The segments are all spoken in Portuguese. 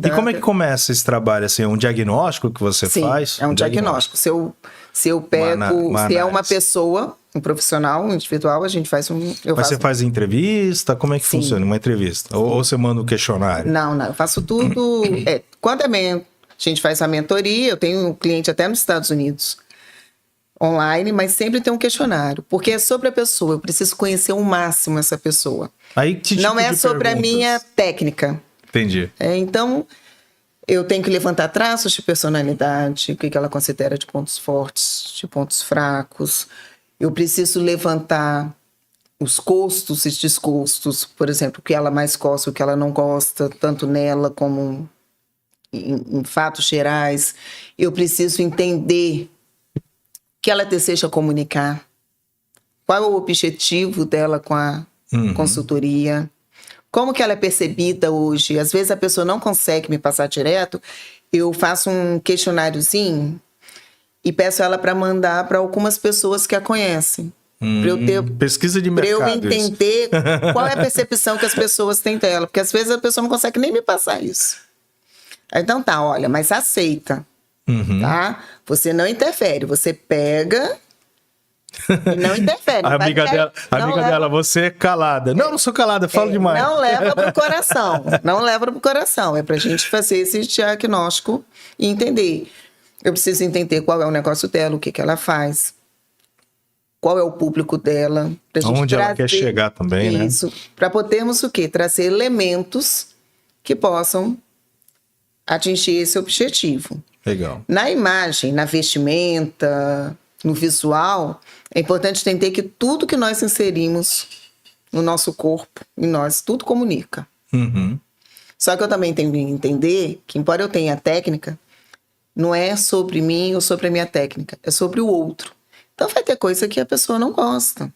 E como é que começa esse trabalho? Assim, é um diagnóstico que você faz? É um diagnóstico. Se eu pego, se é uma pessoa, um profissional, um individual, a gente faz Mas você faz entrevista? Como é que funciona uma entrevista? Ou você manda um questionário? Não, eu faço tudo. Quando a gente faz a mentoria, eu tenho um cliente até nos Estados Unidos, online, mas sempre tem um questionário, porque é sobre a pessoa, eu preciso conhecer ao máximo essa pessoa. Aí, que tipo não é de sobre perguntas? A minha técnica. Entendi. Então, eu tenho que levantar traços de personalidade, o que ela considera de pontos fortes, de pontos fracos. Eu preciso levantar os gostos e desgostos, por exemplo, o que ela mais gosta, o que ela não gosta, tanto nela como em fatos gerais. Eu preciso entender o que ela deseja comunicar, qual é o objetivo dela com a consultoria, como que ela é percebida hoje. Às vezes a pessoa não consegue me passar direto, eu faço um questionáriozinho e peço ela para mandar para algumas pessoas que a conhecem. Para eu ter pesquisa de mercado. Para eu entender qual é a percepção que as pessoas têm dela. Porque às vezes a pessoa não consegue nem me passar isso. Então tá, olha, mas aceita. Tá? Você não interfere, você pega e não interfere. A amiga dela, você é calada. Não sou calada, falo demais. Não leva pro coração. Não leva pro coração. É pra gente fazer esse diagnóstico e entender. Eu preciso entender qual é o negócio dela, o que ela faz, qual é o público dela. Onde ela quer chegar também, né? Isso. Para podermos o quê? Trazer elementos que possam atingir esse objetivo. Legal. Na imagem, na vestimenta, no visual, é importante entender que tudo que nós inserimos no nosso corpo, em nós, tudo comunica. Só que eu também tenho que entender que, embora eu tenha a técnica, não é sobre mim ou sobre a minha técnica, é sobre o outro. Então vai ter coisa que a pessoa não gosta.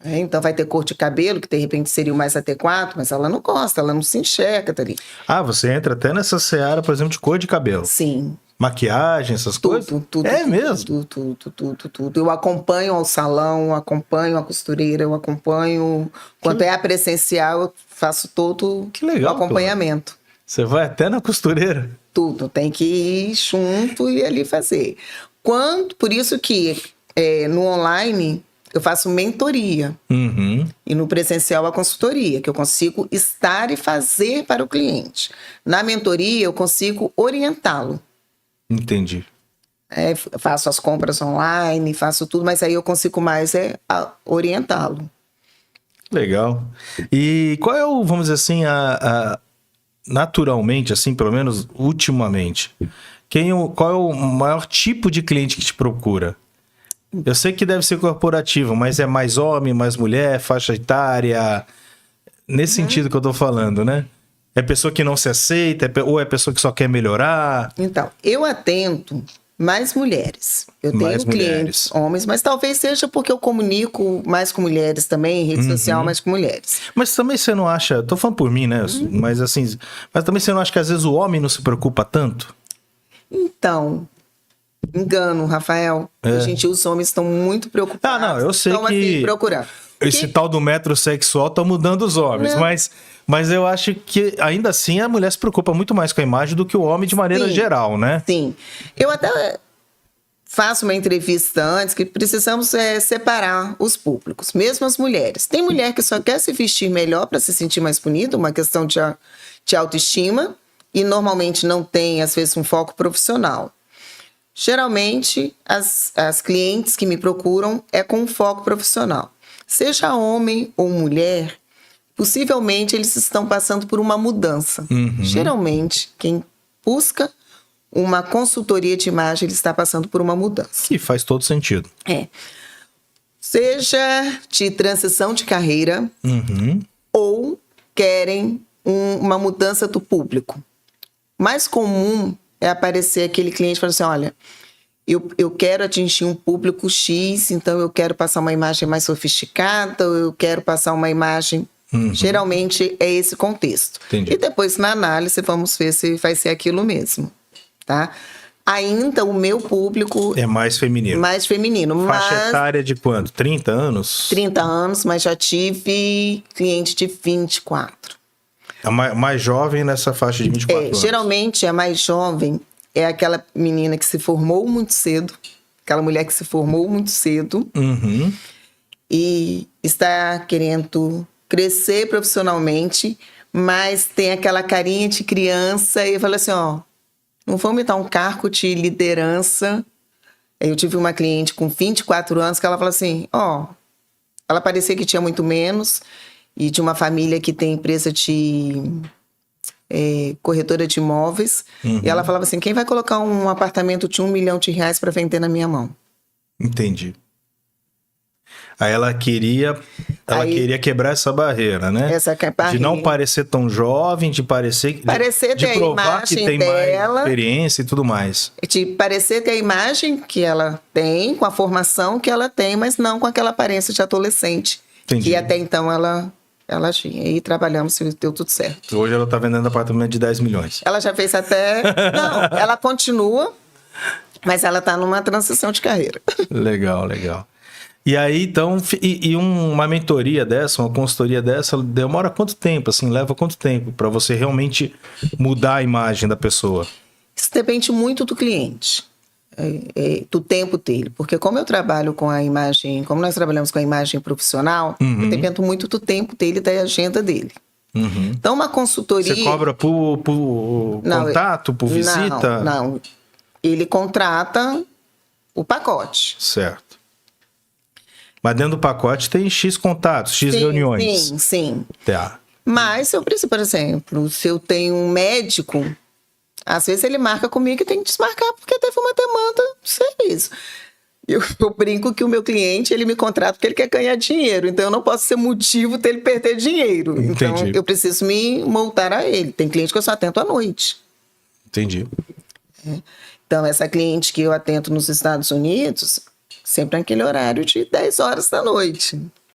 Então vai ter cor de cabelo, que de repente seria o mais adequado, mas ela não gosta, ela não se enxerga dali. Ah, você entra até nessa seara, por exemplo, de cor de cabelo. Sim. Maquiagem, essas coisas? Tudo. É mesmo? Tudo. Eu acompanho ao salão, acompanho a costureira, eu acompanho... Quando é a presencial, eu faço todo o acompanhamento. Clara. Você vai até na costureira? Tudo. Tem que ir junto e ali fazer. Por isso que no online eu faço mentoria. E no presencial a consultoria, que eu consigo estar e fazer para o cliente. Na mentoria eu consigo orientá-lo. Entendi. Faço as compras online, faço tudo, mas aí eu consigo mais orientá-lo. Legal. E qual é o, vamos dizer assim, naturalmente, assim, pelo menos ultimamente, qual é o maior tipo de cliente que te procura? Eu sei que deve ser corporativo, mas é mais homem, mais mulher, faixa etária, nesse sentido que eu tô falando, né? É pessoa que não se aceita, ou é pessoa que só quer melhorar? Então, eu atendo mais mulheres. Eu tenho clientes homens, mas talvez seja porque eu comunico mais com mulheres também, em rede social, mais com mulheres. Mas também você não acha, tô falando por mim, né? Mas assim, mas também você não acha que às vezes o homem não se preocupa tanto? Então, engano, Rafael. Os homens estão muito preocupados. Ah, não, eu sei estão, que assim, procurando. Esse tal do metrosexual tá mudando os homens, mas eu acho que ainda assim a mulher se preocupa muito mais com a imagem do que o homem de maneira geral, né? Sim. Eu até faço uma entrevista antes que precisamos separar os públicos, mesmo as mulheres. Tem mulher que só quer se vestir melhor para se sentir mais bonita, uma questão de autoestima, e normalmente não tem, às vezes, um foco profissional. Geralmente, as clientes que me procuram é com um foco profissional. Seja homem ou mulher, possivelmente eles estão passando por uma mudança. Geralmente, quem busca uma consultoria de imagem, ele está passando por uma mudança. Que faz todo sentido. Seja de transição de carreira ou querem uma mudança do público. Mais comum é aparecer aquele cliente falando assim, olha, eu quero atingir um público X, então eu quero passar uma imagem mais sofisticada, ou eu quero passar uma imagem... Geralmente é esse contexto. Entendi. E depois, na análise, vamos ver se vai ser aquilo mesmo, tá? Ainda o meu público... É mais feminino. Mais feminino. Faixa etária de quanto? 30 anos? 30 anos, mas já tive cliente de 24. A mais jovem nessa faixa de 24 anos. Geralmente, a mais jovem é aquela menina que se formou muito cedo, aquela mulher que se formou muito cedo Uhum. e está querendo crescer profissionalmente, mas tem aquela carinha de criança e fala assim, ó, não vou me dar um cargo de liderança. Eu tive uma cliente com 24 anos que ela falou assim, ó, ela parecia que tinha muito menos e de uma família que tem empresa de corretora de imóveis. Uhum. E ela falava assim, quem vai colocar um apartamento de R$1 milhão para vender na minha mão? Entendi. Aí ela queria quebrar essa barreira, né? Essa barreira. De não parecer tão jovem, de parecer de ter provar a que imagem tem dela, mais experiência e tudo mais. de parecer ter a imagem que ela tem, com a formação que ela tem, mas não com aquela aparência de adolescente. Entendi. Que até então ela tinha. E trabalhamos e deu tudo certo. Hoje ela tá vendendo apartamento de 10 milhões. Ela já fez até... Não, ela continua, mas ela tá numa transição de carreira. Legal, legal. E aí, então, uma mentoria dessa, uma consultoria dessa, demora quanto tempo, assim? Leva quanto tempo para você realmente mudar a imagem da pessoa? Isso depende muito do cliente, do tempo dele. Porque como eu trabalho com a imagem, como nós trabalhamos com a imagem profissional, eu dependo muito do tempo dele e da agenda dele. Uhum. Então, uma consultoria... Você cobra por contato, por visita? Não. Ele contrata o pacote. Certo. Mas dentro do pacote tem X contatos, X reuniões. Sim. Tá. Mas se eu preciso, por exemplo, se eu tenho um médico, às vezes ele marca comigo e tem que desmarcar porque teve uma demanda de serviço. Eu brinco que o meu cliente, ele me contrata porque ele quer ganhar dinheiro. Então, eu não posso ser motivo dele perder dinheiro. Então, Entendi. eu preciso me montar a ele. Tem cliente que eu só atendo à noite. Entendi. Então, essa cliente que eu atendo nos Estados Unidos, sempre naquele horário de 10 horas da noite.